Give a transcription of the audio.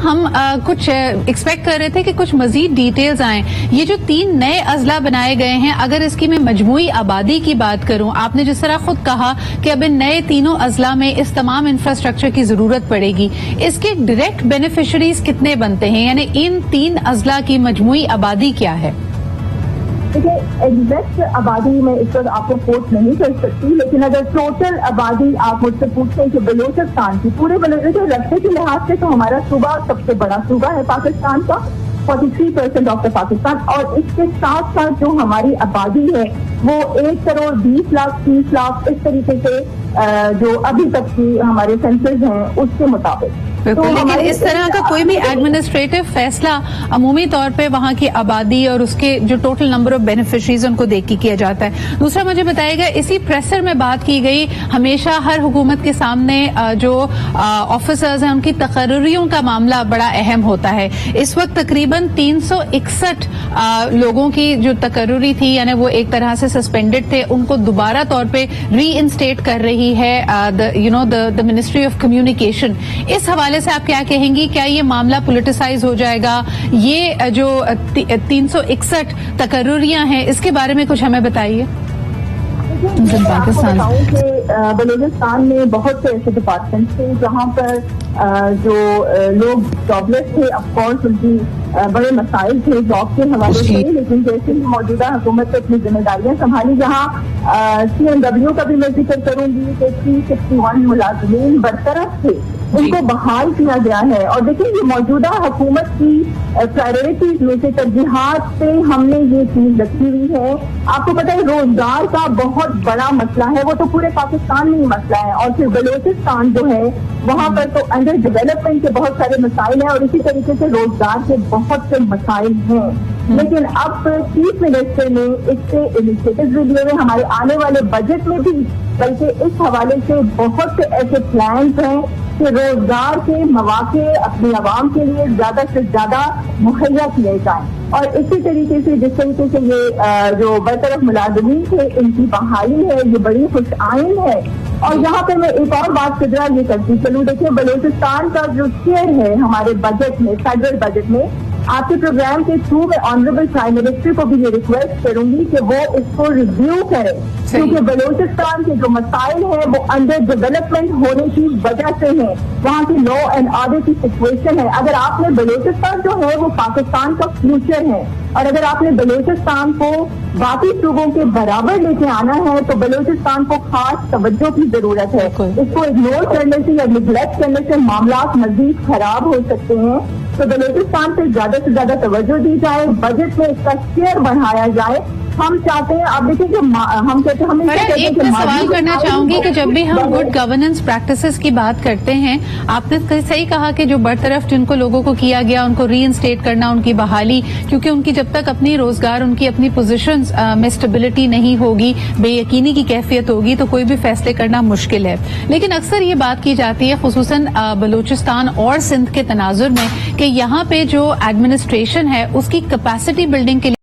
ہم کچھ ایکسپیکٹ کر رہے تھے کہ کچھ مزید ڈیٹیلز آئیں. یہ جو 3 نئے اضلاع بنائے گئے ہیں، اگر اس کی میں مجموعی آبادی کی بات کروں، آپ نے جس طرح خود کہا کہ اب ان نئے تینوں اضلاع میں اس تمام انفراسٹرکچر کی ضرورت پڑے گی، اس کے ڈائریکٹ بینیفیشریز کتنے بنتے ہیں؟ یعنی ان 3 اضلاع کی مجموعی آبادی کیا ہے؟ دیکھیے، ایگزیکٹ آبادی میں اس وقت آپ کو کوٹ نہیں کر سکتی، لیکن اگر ٹوٹل آبادی آپ مجھ سے پوچھیں کہ بلوچستان کی پورے بلوچستان رقبے کے لحاظ سے تو ہمارا صوبہ سب سے بڑا صوبہ ہے پاکستان کا، 43% آف دا پاکستان، اور اس کے ساتھ ساتھ جو ہماری آبادی ہے وہ 1,20,30,00,000 اس طریقے سے جو ابھی تک کی ہمارے سینسز ہیں اس کے مطابق. لیکن اس طرح کا کوئی بھی ایڈمنسٹریٹو فیصلہ عمومی طور پہ وہاں کی آبادی اور اس کے جو ٹوٹل نمبر آف بینیفیشریز ان کو دیکھ کے کیا جاتا ہے. دوسرا مجھے بتائے گا، اسی پریسر میں بات کی گئی، ہمیشہ ہر حکومت کے سامنے جو آفیسرز ہیں ان کی تقرریوں کا معاملہ بڑا اہم ہوتا ہے. اس وقت تقریباً 361 لوگوں کی جو تقرری تھی، یعنی وہ ایک طرح سے سسپینڈڈ تھے، ان کو دوبارہ طور پہ ری انسٹیٹ کر رہی ہے دا منسٹری آف کمیونیکیشن. اس حوالے سے آپ کیا کہیں گی؟ کیا یہ معاملہ پولیٹیسائز ہو جائے گا؟ یہ جو 361 تقرریاں ہیں اس کے بارے میں کچھ ہمیں بتائیے. آپ کو بتاؤں کہ بلوچستان میں بہت سے ایسے ڈپارٹمنٹ تھے جہاں پر جو لوگ جاب لیس تھے، آف کورس ان کی بڑے مسائل تھے جاب کے حوالے سے، لیکن جیسے ہی موجودہ حکومت نے اپنی ذمہ داریاں سنبھالی، جہاں CNW کا بھی میں ذکر کروں گی کہ 361 ملازمین برطرف تھے، ان کو بحال کیا گیا ہے. اور دیکھیں، یہ موجودہ حکومت کی پرائرٹیز میں سے ترجیحات پہ ہم نے یہ چیز رکھی ہوئی ہے. آپ کو پتہ ہے روزگار کا بہت بڑا مسئلہ ہے، وہ تو پورے پاکستان میں ہی مسئلہ ہے، اور پھر بلوچستان جو ہے وہاں پر تو انڈر ڈیولپمنٹ کے بہت سارے مسائل ہیں، اور اسی طریقے سے روزگار کے بہت سے مسائل ہیں. لیکن اب چیف منسٹر نے اس سے انیشیٹوز بھی لیے ہوئے، ہمارے آنے والے بجٹ میں بھی، بلکہ اس حوالے سے بہت سے ایسے پلانز ہیں کہ روزگار کے مواقع اپنی عوام کے لیے زیادہ سے زیادہ مہیا کیے جائیں. اور اسی طریقے سے جس طریقے سے یہ جو برطرف ملازمین تھے ان کی بحالی ہے، یہ بڑی خوش آئند ہے. اور یہاں پہ میں ایک اور بات قدرہ یہ کرتی چلوں، دیکھیے بلوچستان کا جو شیئر ہے ہمارے بجٹ میں، فیڈرل بجٹ میں، آپ کے پروگرام کے تھرو میں آنریبل پرائم منسٹر کو بھی یہ ریکویسٹ کروں گی کہ وہ اس کو ریویو کرے، کیونکہ بلوچستان کے جو مسائل ہیں وہ انڈر ڈیولپمنٹ ہونے کی وجہ سے ہیں. وہاں کی لا اینڈ آرڈر کی سچویشن ہے. اگر آپ نے بلوچستان جو ہے وہ پاکستان کا فیوچر ہے، اور اگر آپ نے بلوچستان کو باقی صوبوں کے برابر لے کے آنا ہے تو بلوچستان کو خاص توجہ کی ضرورت ہے. اس کو اگنور کرنے سے یا نگلیکٹ کرنے سے معاملات مزید خراب ہو سکتے ہیں. تو بلوچستان سے زیادہ توجہ دی جائے، بجٹ میں اس کا شیئر بڑھایا جائے. ہم چاہتے ہیں، آپ دیکھیں کہ ہم کہتے ہیں، ہمیں ایک سوال کرنا چاہوں گی کہ جب بھی ہم گڈ گورننس پریکٹسز کی بات کرتے ہیں، آپ نے صحیح کہا کہ جو برطرف جن کو لوگوں کو کیا گیا ان کو ری انسٹیٹ کرنا، ان کی بحالی، کیونکہ ان کی جب تک اپنی روزگار، ان کی اپنی پوزیشنز میں اسٹیبلٹی نہیں ہوگی، بے یقینی کی کیفیت ہوگی، تو کوئی بھی فیصلے کرنا مشکل ہے. لیکن اکثر یہ بات کی جاتی ہے خصوصاً بلوچستان اور سندھ کے تناظر میں کہ یہاں پہ جو ایڈمنسٹریشن ہے اس کی کیپیسٹی بلڈنگ کے لیے